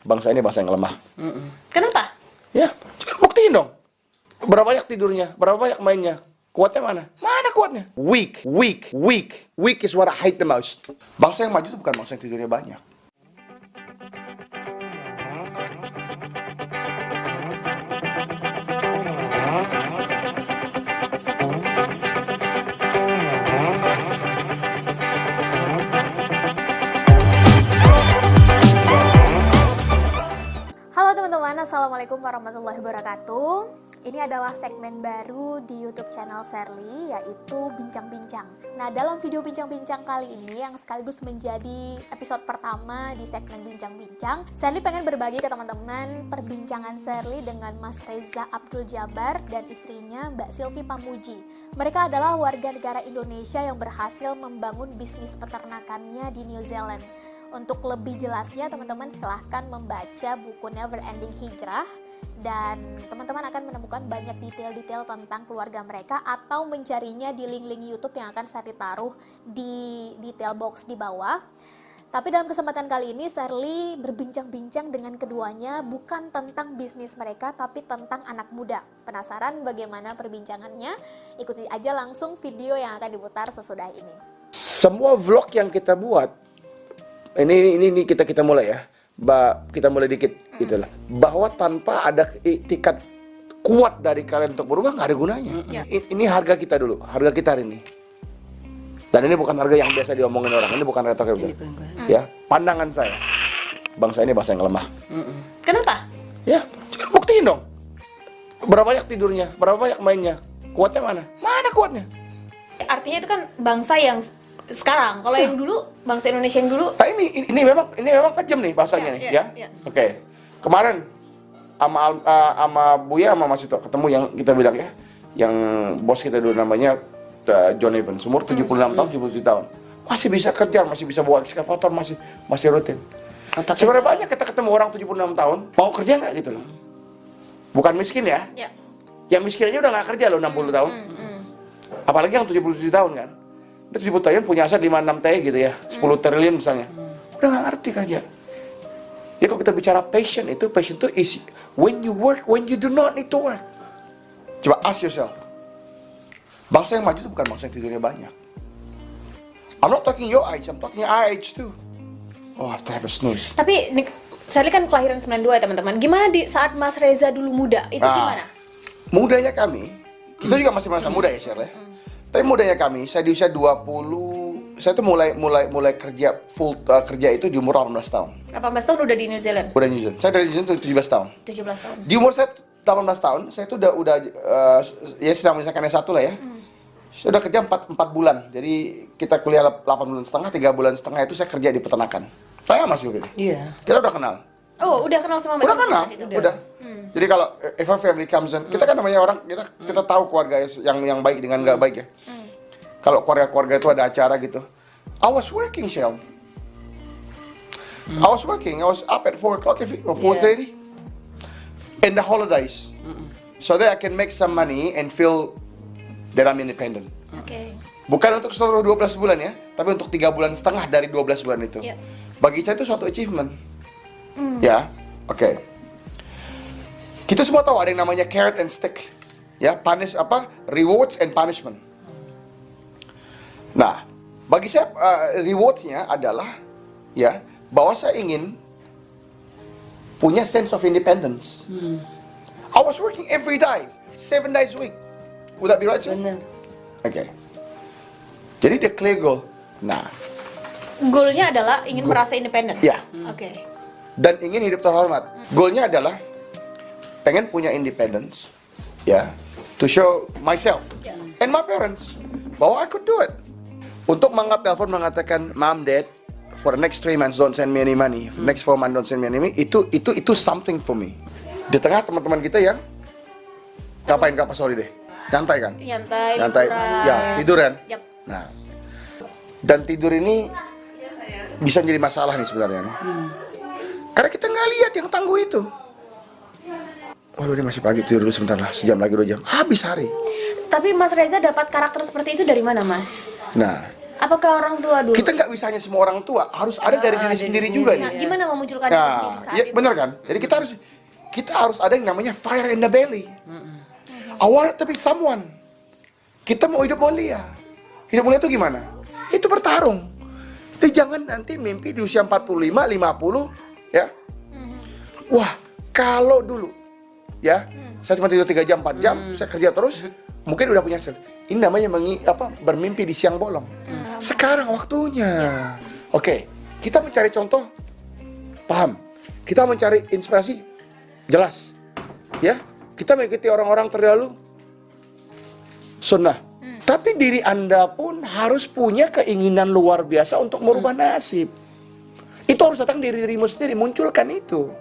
Bangsa ini bangsa yang lemah. Kenapa? Ya, buktiin dong. Berapa banyak tidurnya, berapa banyak mainnya. Kuatnya mana? Mana kuatnya? Weak is what I hate the most. Bangsa yang maju itu bukan bangsa yang tidurnya banyak. Halo teman-teman, Assalamualaikum warahmatullahi wabarakatuh. Ini adalah segmen baru di YouTube channel Sherly, yaitu Bincang-Bincang. Nah, dalam video Bincang-Bincang kali ini, yang sekaligus menjadi episode pertama di segmen Bincang-Bincang, Sherly pengen berbagi ke teman-teman perbincangan Sherly dengan Mas Reza Abdul Jabar dan istrinya Mbak Silvi Pamuji. Mereka adalah warga negara Indonesia yang berhasil membangun bisnis peternakannya di New Zealand. Untuk lebih jelasnya, teman-teman silahkan membaca buku Never Ending Hijrah, dan teman-teman akan menemukan banyak detail-detail tentang keluarga mereka atau mencarinya di link-link YouTube yang akan saya taruh di detail box di bawah. Tapi dalam kesempatan kali ini, Sherly berbincang-bincang dengan keduanya bukan tentang bisnis mereka, tapi tentang anak muda. Penasaran bagaimana perbincangannya? Ikuti aja langsung video yang akan diputar sesudah ini. Semua vlog yang kita buat, ini kita mulai ya. Kita mulai dikit gitu lah. Bahwa tanpa ada itikat kuat dari kalian untuk berubah, nggak ada gunanya. Ini harga kita dulu, harga kita hari ini. Dan ini bukan harga yang biasa diomongin orang, ini bukan retorika. Ya, pandangan saya, bangsa ini bangsa yang lemah. Kenapa? Ya, buktiin dong. Berapa banyak tidurnya, berapa banyak mainnya. Kuatnya mana? Mana kuatnya? Artinya itu kan bangsa yang sekarang. Kalau yang dulu, bangsa Indonesia yang dulu. Nah, ini memang kejam nih bahasanya nih, ya. Oke. Kemarin sama Buya sama Mas Ito ketemu yang kita bilang ya, yang bos kita dulu namanya John Evans, umur 76 tahun, 77 tahun. Masih bisa kerja, masih bisa bawa ekskavator, masih rutin. Sebenarnya banyak kita ketemu orang 76 tahun, mau kerja nggak gitu loh. Bukan miskin ya. Yang miskin aja udah nggak kerja loh 60 tahun. Apalagi yang 77 tahun kan. Dia 70 tahun punya aset 5-6 T gitu ya, 10 triliun misalnya. Udah nggak ngerti kerja. Jadi kalau kita bicara passion itu is when you work, when you do not need to work. Coba ask yourself. Bangsa yang maju itu bukan bangsa yang tidurnya banyak. I'm not talking your age, I'm talking our age too. Oh, I have to have a snooze. Tapi Sherly kan kelahiran 92 ya teman-teman. Gimana di saat Mas Reza dulu muda? Itu gimana? Mudanya kami, kita juga masih merasa muda ya Sherly. Tapi mudanya kami, saya di usia 20, saya tuh mulai kerja kerja itu di umur 18 tahun. 18 tahun udah di New Zealand? Udah New Zealand. Saya dari New Zealand tuh 17 tahun. 17 tahun. Di umur saya 18 tahun, saya tuh udah ya sedang menyelesaikan S1 lah ya. Saya udah kerja 4 bulan. Jadi kita kuliah 8 bulan setengah, 3 bulan setengah itu saya kerja di peternakan. Saya masih gitu. Iya. Kita udah kenal. Oh, udah kenal sama Mas Udah kenal, itu? udah. Jadi kalau if a family comes in, kita kan namanya orang, kita tahu keluarga yang baik dengan nggak baik ya. Kalau keluarga itu ada acara gitu, I was working, Shell. I was up at 4 o'clock or 4:30 in the holidays, so that I can make some money and feel that I'm independent. Oke. Bukan untuk seluruh 12 bulan ya, tapi untuk 3 bulan setengah dari 12 bulan itu. Bagi saya itu suatu achievement. Ya, oke. Kita semua tahu ada yang namanya carrot and stick. Ya, rewards and punishment. Nah, bagi saya rewardnya adalah ya bahwa saya ingin punya sense of independence. I was working every day, 7 days a week. Would that be right, sir? Benar. Oke. Jadi the clear goal. Nah, Goalnya adalah ingin merasa independen? ya. Oke. Dan ingin hidup terhormat. Goalnya adalah pengen punya independence, ya, to show myself and my parents bahwa I could do it. Untuk mengangkat telepon mengatakan, Mom, Dad, for the next 3 months don't send me any money, for the next 4 months don't send me any money, itu something for me. Di tengah teman-teman kita yang ngapain pas holiday? Nyantai kan? Nyantai, liburan. Ya, tiduran. Yap. Nah, dan tidur ini bisa menjadi masalah nih sebenarnya nih. Karena kita nggak lihat yang tangguh itu. Waduh, ini masih pagi, tidur dulu sebentar lah, sejam lagi 2 jam, habis hari. Tapi Mas Reza dapat karakter seperti itu dari mana, Mas? Nah, Apakah orang tua dulu? Kita nggak bisa hanya semua orang tua, harus ada dari diri sendiri juga Nah, nih. gimana memunculkan diri sendiri saat Ya, itu? benar kan? Jadi kita harus ada yang namanya fire in the belly. I want to be someone. Kita mau hidup mulia. Hidup mulia itu gimana? Itu bertarung. Jadi jangan nanti mimpi di usia 45, 50, ya. Wah, kalau dulu, ya, saya cuma tidur 3 jam, 4 jam, saya kerja terus, mungkin udah punya hasil. Ini namanya bermimpi di siang bolong. Sekarang waktunya. Oke, kita mencari contoh, paham. Kita mencari inspirasi, jelas. Ya, kita mengikuti orang-orang terdahulu, sunnah. Tapi diri Anda pun harus punya keinginan luar biasa untuk merubah nasib. Itu harus datang dari dirimu sendiri, munculkan itu.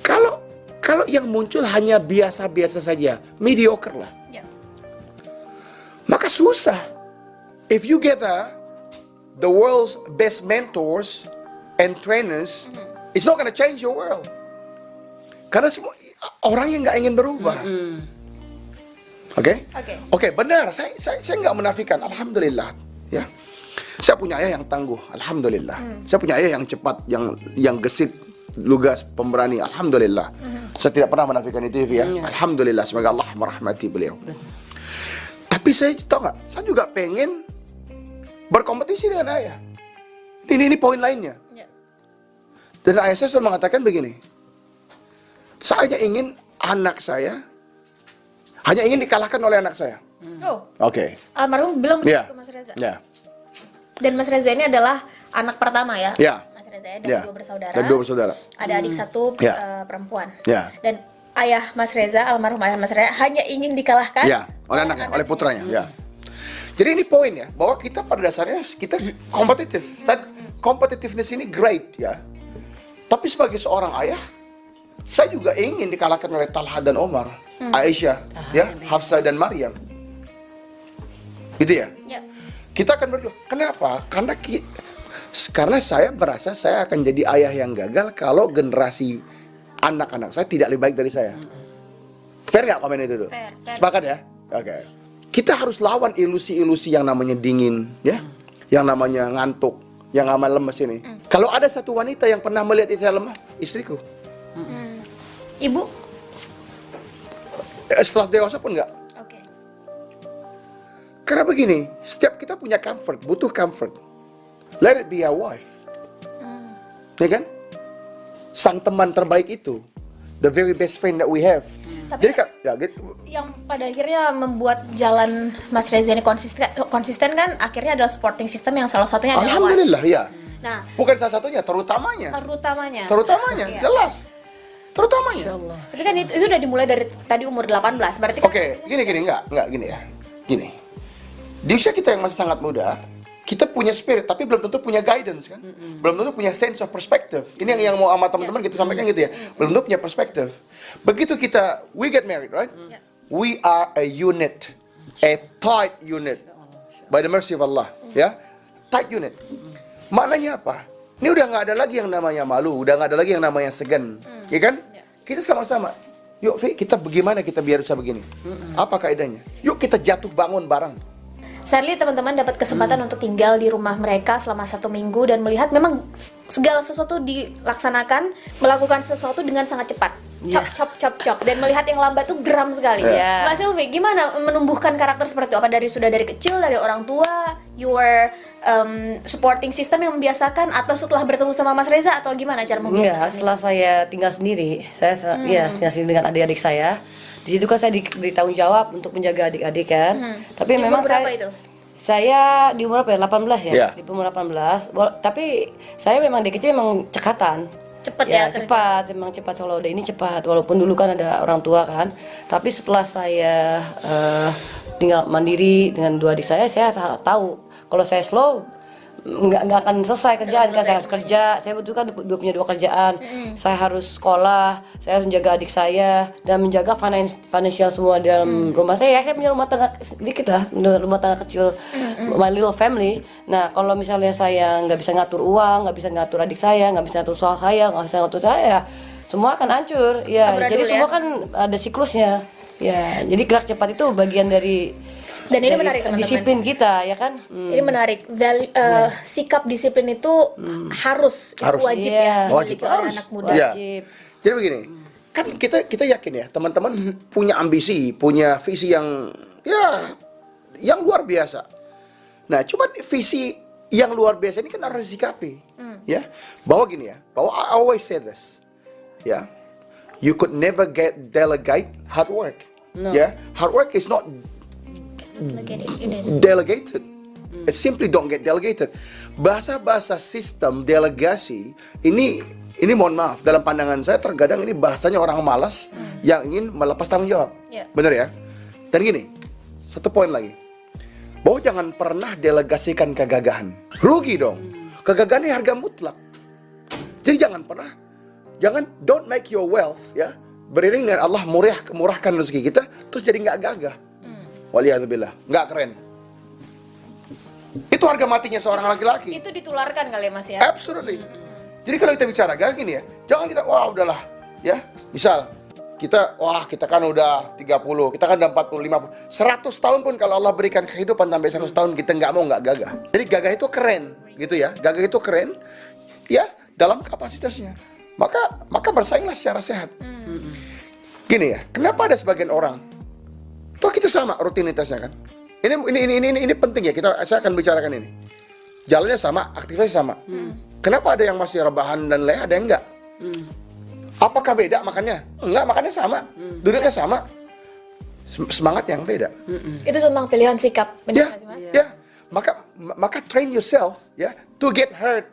Kalau yang muncul hanya biasa-biasa saja, mediocre lah. Ya. Maka susah. If you get the world's best mentors and trainers, it's not gonna change your world. Karena semua orang yang nggak ingin berubah. Oke? Oke, benar. Saya nggak menafikan. Alhamdulillah, ya. Saya punya ayah yang tangguh. Alhamdulillah. Saya punya ayah yang cepat, yang gesit, lugas, pemberani. Alhamdulillah. Saya tidak pernah menafikan itu, ya. Alhamdulillah. Semoga Allah merahmati beliau. Tapi saya tahu nggak? Saya juga pengen berkompetisi dengan ayah. Ini poin lainnya. Dan ayah saya selalu mengatakan begini. Saya hanya ingin anak saya hanya ingin dikalahkan oleh anak saya. Oke. Almarhum belum Ya. ke Mas Reza. Ya. Dan Mas Reza ini adalah anak pertama ya. Ya. Mas Reza dan dua bersaudara. Dan 2 bersaudara. Ada adik satu perempuan. Ya. Dan ayah Mas Reza, almarhum ayah Mas Reza hanya ingin dikalahkan Ya, oleh anaknya, oleh putranya, ya. Jadi ini poin ya, bahwa kita pada dasarnya kita kompetitif. Competitiveness ini great ya. Tapi sebagai seorang ayah, saya juga ingin dikalahkan oleh Talha dan Omar, Aisyah, ya, Hafsah dan Maryam. Gitu ya? Ya. Kita akan berjuang. Kenapa? Karena saya merasa saya akan jadi ayah yang gagal kalau generasi anak-anak saya tidak lebih baik dari saya. Fair nggak komen itu tuh? Fair. Sepakat ya? Oke. Kita harus lawan ilusi-ilusi yang namanya dingin, ya, yang namanya ngantuk, yang namanya lemes ini. Kalau ada satu wanita yang pernah melihat saya lemah, istriku. Ibu? Setelah dewasa pun nggak. Oke. Karena begini, setiap kita punya comfort, butuh comfort. Let it be a wife. Ya kan? Sang teman terbaik itu, the very best friend that we have. Tapi Jadi ya gitu. yang pada akhirnya membuat jalan Mas Reza ini konsisten kan akhirnya adalah supporting system yang salah satunya adalah Alhamdulillah ya. Nah, Bukan salah satunya, terutamanya. Terutamanya, Iya. jelas. Terutamanya. Tapi kan itu udah dimulai dari tadi umur 18, berarti kan Oke, gini enggak gini ya. Gini. Di usia kita yang masih sangat muda, kita punya spirit tapi belum tentu punya guidance kan. Belum tentu punya sense of perspective. Ini yang mau sama teman-teman kita sampaikan gitu ya. Belum tentu punya perspective. Begitu we get married, right? We are a unit. A tight unit. By the mercy of Allah, ya. Tight unit. Maknanya apa? Ini udah nggak ada lagi yang namanya malu, udah nggak ada lagi yang namanya segan, ya kan? Kita sama-sama. Yuk, Vi, kita bagaimana kita biar bisa begini? Apa kaidahnya? Yuk kita jatuh bangun bareng. sadly teman-teman dapat kesempatan untuk tinggal di rumah mereka selama 1 minggu dan melihat memang segala sesuatu dilaksanakan, melakukan sesuatu dengan sangat cepat. Cop, dan melihat yang lambat tuh geram sekali. Mbak Sylvie, gimana menumbuhkan karakter seperti itu? Apa dari kecil, dari orang tua, your supporting system yang membiasakan, atau setelah bertemu sama Mas Reza, atau gimana cara membiasakan? Enggak, setelah saya tinggal sendiri, saya tinggal sendiri dengan adik-adik saya. Di situ kan saya diberi tanggung jawab untuk menjaga adik-adik kan. Tapi Di memang umur berapa itu? saya di umur apa ya? 18 ya? Iya. Di umur 18. Tapi saya memang dari kecil memang cekatan. Cepet ya, cepat, memang cepat. Kalau udah ini cepat, walaupun dulu kan ada orang tua kan. Tapi setelah saya tinggal mandiri dengan 2 adik saya tahu kalau saya slow nggak akan selesai kerjaan kan. Saya harus kerja, saya butuhkan punya 2 kerjaan. Saya harus sekolah, saya harus menjaga adik saya dan menjaga financial semua dalam rumah saya. Saya punya rumah tangga sedikit lah, rumah tangga kecil, my little family. Nah, kalau misalnya saya nggak bisa ngatur uang, nggak bisa ngatur adik saya, nggak bisa ngatur soal saya, nggak bisa ngatur saya, semua akan hancur. Ya, jadi semua kan ada siklusnya. Ya, jadi gerak cepat itu bagian dari Dan ini dari menarik teman-teman. disiplin kita ya kan. Ini menarik. Sikap disiplin itu harus wajib Iya. ya dimiliki Wajib, oleh harus. anak muda. Iya. Wajib. Jadi begini, kan kita yakin ya teman-teman punya ambisi, punya visi yang luar biasa. Nah, cuman visi yang luar biasa ini kan harus disikapi, ya. Bahwa gini ya, bahwa I always say this, ya. You could never delegate hard work, ya. Hard work is not delegated. It simply don't get delegated. Bahasa-bahasa sistem delegasi ini mohon maaf, dalam pandangan saya terkadang ini bahasanya orang malas yang ingin melepas tanggung jawab. Yeah. Bener ya? Dan gini, satu poin lagi. Bahwa jangan pernah delegasikan kegagahan. Rugi dong. Kegagahan ini harga mutlak. Jadi don't make your wealth, ya, beriring dengan Allah murahkan rezeki kita, terus jadi nggak gagah. Waliyahzubillah, nggak keren. Itu harga matinya seorang laki-laki. Itu ditularkan kali ya Mas ya. Absolutely. Jadi kalau kita bicara gak gini ya, jangan kita wah udahlah ya. Misal kita kan udah 30, kita kan udah 40, 50, 100 tahun pun kalau Allah berikan kehidupan sampai 100 tahun kita nggak gagah. Jadi gagah itu keren gitu ya. Gagah itu keren ya dalam kapasitasnya. Maka bersainglah secara sehat. Gini ya, kenapa ada sebagian orang toh kita sama rutinitasnya kan? Ini penting ya, saya akan bicarakan ini. Jalannya sama, aktivitasnya sama. Kenapa ada yang masih rebahan dan leleh, ada yang enggak? Apakah beda makannya? Enggak, makannya sama. Duduknya sama. Semangat yang beda. Itu tentang pilihan sikap. Ya, Benar nggak sih, Mas? ya. Maka train yourself ya to get hurt.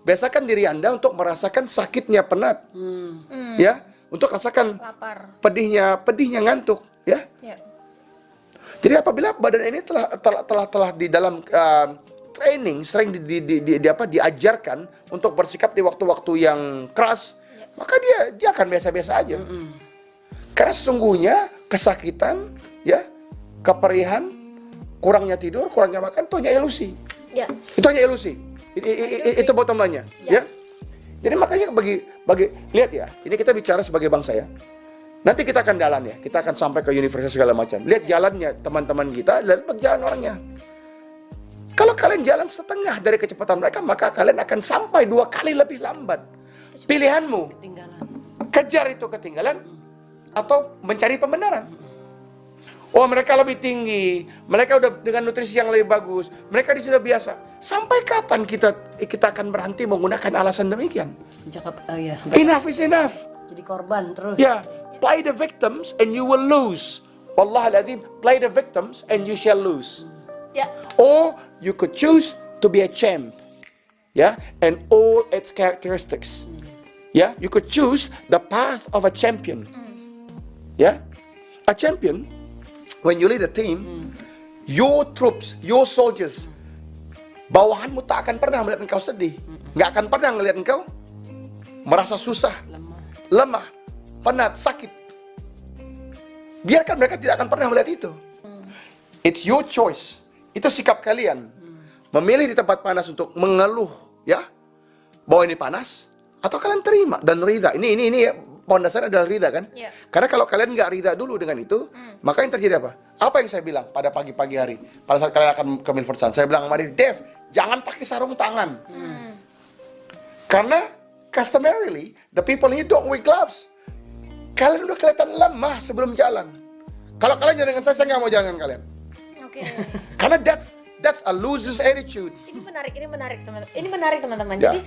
Biasakan diri Anda untuk merasakan sakitnya penat. Ya, untuk rasakan Lapar. pedihnya ngantuk, ya. Ya. Jadi apabila badan ini telah di dalam training sering diajarkan untuk bersikap di waktu-waktu yang keras, maka dia akan biasa-biasa aja. Karena sesungguhnya kesakitan, ya, keperihan, kurangnya tidur, kurangnya makan itu hanya ilusi. Ya. Itu hanya ilusi. Itu bottom line-nya, ya. Jadi makanya bagi lihat ya, ini kita bicara sebagai bangsa ya. Nanti kita akan jalan ya, kita akan sampai ke universitas segala macam. Lihat jalannya teman-teman kita, lihat jalan orangnya. Kalau kalian jalan setengah dari kecepatan mereka, maka kalian akan sampai 2 kali lebih lambat. Pilihanmu, kejar itu ketinggalan, atau mencari pembenaran. Oh, mereka lebih tinggi, mereka udah dengan nutrisi yang lebih bagus, mereka sudah biasa. Sampai kapan kita akan berhenti menggunakan alasan demikian? Sampai Enough is enough. jadi korban terus. Ya, play the victims and you will lose. Wallahul-azim, play the victims and you shall lose. Ya. Or you could choose to be a champ. Yeah, and all its characteristics. Yeah, you could choose the path of a champion. Yeah, a champion, when you lead a team, your troops, your soldiers, bawahanmu tak akan pernah melihat engkau sedih. Nggak akan pernah melihat engkau merasa susah, lemah, penat, sakit. Biarkan mereka tidak akan pernah melihat itu. It's your choice. Itu sikap kalian. Memilih di tempat panas untuk mengeluh, ya, bahwa ini panas, atau kalian terima dan ridha. Ini pohon dasarnya adalah ridha kan? Yeah. Karena kalau kalian nggak ridha dulu dengan itu, maka yang terjadi apa? Apa yang saya bilang pada pagi-pagi hari, pada saat kalian akan ke Milversan, saya bilang sama dia, Dev, jangan pakai sarung tangan. Karena customarily, the people here don't wear gloves. Kalian udah kelihatan lemah sebelum jalan. Kalau kalian jalan dengan saya nggak mau jalan dengan kalian. Oke. Karena that's a loser's attitude. Ini menarik teman-teman. Ini menarik teman-teman. Ya. Jadi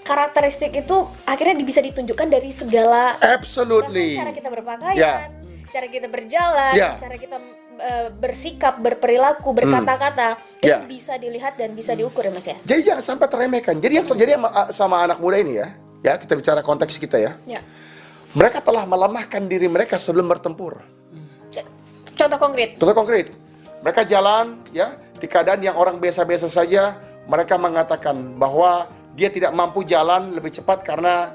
karakteristik itu akhirnya bisa ditunjukkan dari segala Absolutely. bahkan cara kita berpakaian, Ya. cara kita berjalan, Ya. cara kita bersikap, berperilaku, berkata-kata, itu Ya. bisa dilihat dan bisa diukur ya Mas ya. Jadi jangan sampai teremehkan. Jadi yang terjadi sama anak muda ini ya kita bicara konteks kita ya. Ya. Mereka telah melemahkan diri mereka sebelum bertempur. Contoh konkret. Contoh konkret, mereka jalan ya di keadaan yang orang biasa-biasa saja. Mereka mengatakan bahwa dia tidak mampu jalan lebih cepat karena,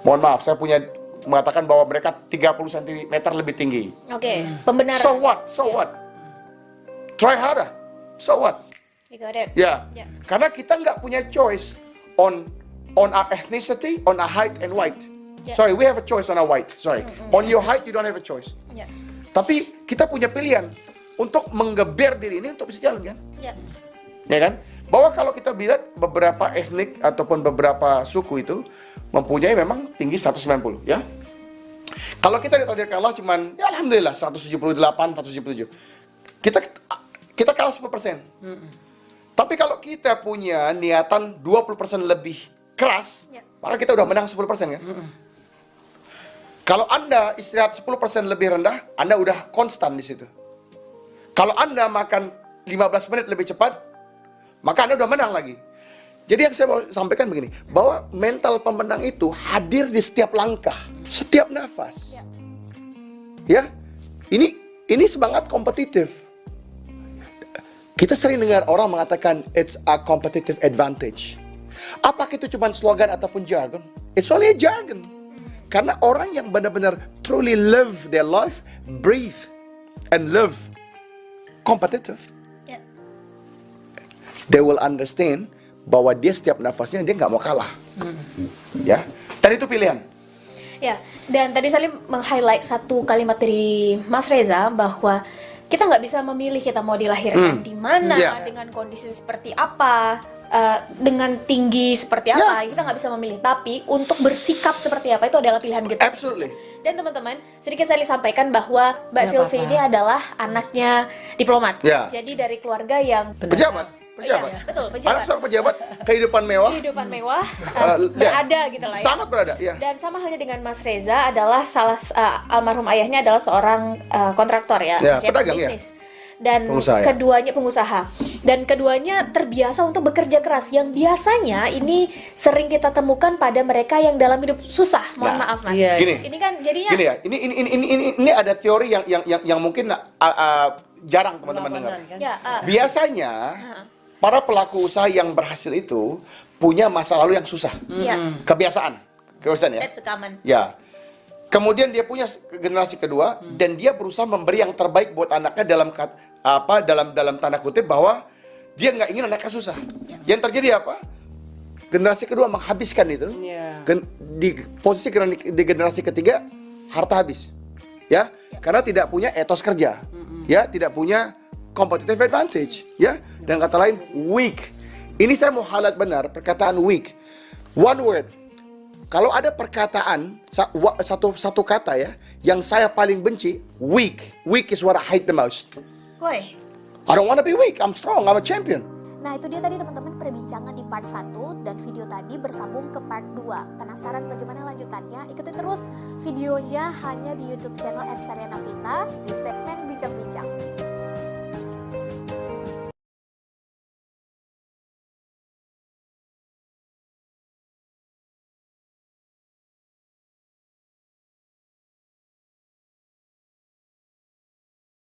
mohon maaf, saya mengatakan bahwa mereka 30 cm lebih tinggi. Oke, pembenaran. So what? So what? Try harder. So what? Itu ada. Ya, Ya. karena kita nggak punya choice on our ethnicity, on our height and weight. Ya. Sorry, we have a choice on our weight. Sorry, on your height you don't have a choice. Ya. Tapi kita punya pilihan untuk menggeber diri ini untuk bisa jalan kan? Ya kan? Bahwa kalau kita lihat beberapa etnik ataupun beberapa suku itu mempunyai memang tinggi 190 ya. Kalau kita ditakdirkan Allah cuman ya alhamdulillah 178, 177. Kita kalah 10%. Tapi kalau kita punya niatan 20% lebih keras, maka kita udah menang 10% kan? Kalau Anda istirahat 10% lebih rendah, Anda udah konstan di situ. Kalau Anda makan 15 menit lebih cepat, maka Anda udah menang lagi. Jadi yang saya mau sampaikan begini, bahwa mental pemenang itu hadir di setiap langkah, setiap nafas. Ya, ini semangat kompetitif. Kita sering dengar orang mengatakan it's a competitive advantage. Apakah itu cuma slogan ataupun jargon? It's only a jargon. Karena orang yang benar-benar truly live their life, breathe and live competitive, they will understand bahwa dia setiap nafasnya dia nggak mau kalah. Ya, dan itu pilihan. Ya, dan tadi Salim meng-highlight satu kalimat dari Mas Reza bahwa kita nggak bisa memilih kita mau dilahirkan di mana, dengan kondisi seperti apa, dengan tinggi seperti apa, kita nggak bisa memilih. Tapi untuk bersikap seperti apa itu adalah pilihan kita. Absolutely. Dan teman-teman, sedikit saya sampaikan bahwa Mbak Sylvie ini adalah anaknya diplomat. Jadi dari keluarga yang pejabat. Iya, betul, pejabat. Anak seorang pejabat, kehidupan mewah. Kehidupan mewah, berada gitu lah ya. Sangat berada, ya. Dan sama halnya dengan Mas Reza adalah almarhum ayahnya adalah seorang kontraktor ya, pedagang bisnis. Dan pengusaha, keduanya pengusaha. Dan keduanya terbiasa untuk bekerja keras yang biasanya ini sering kita temukan pada mereka yang dalam hidup susah. Mohon maaf Mas. Gini. Ini kan jadinya Gini ya, ini ada teori yang mungkin jarang teman-teman dengar. Biasanya para pelaku usaha yang berhasil itu punya masa lalu yang susah. Kebiasaan ya. That's common. Ya. Kemudian dia punya generasi kedua dan dia berusaha memberi yang terbaik buat anaknya dalam tanda kutip bahwa dia nggak ingin anaknya susah. Yang terjadi apa? Generasi kedua menghabiskan itu. Di posisi di generasi ketiga harta habis. Ya, karena tidak punya etos kerja. Ya, tidak punya competitive advantage, ya. Dan kata lain, weak. Ini saya mau highlight benar perkataan weak. One word. Kalau ada perkataan satu kata ya yang saya paling benci, weak. Weak is what I hate the most. Woi. I don't want to be weak. I'm strong. I'm a champion. Nah, itu dia tadi teman-teman perbincangan di part 1 dan video tadi bersambung ke part 2. Penasaran bagaimana lanjutannya? Ikuti terus videonya hanya di YouTube channel @Sariana Vita di segmen Bincang-Bincang.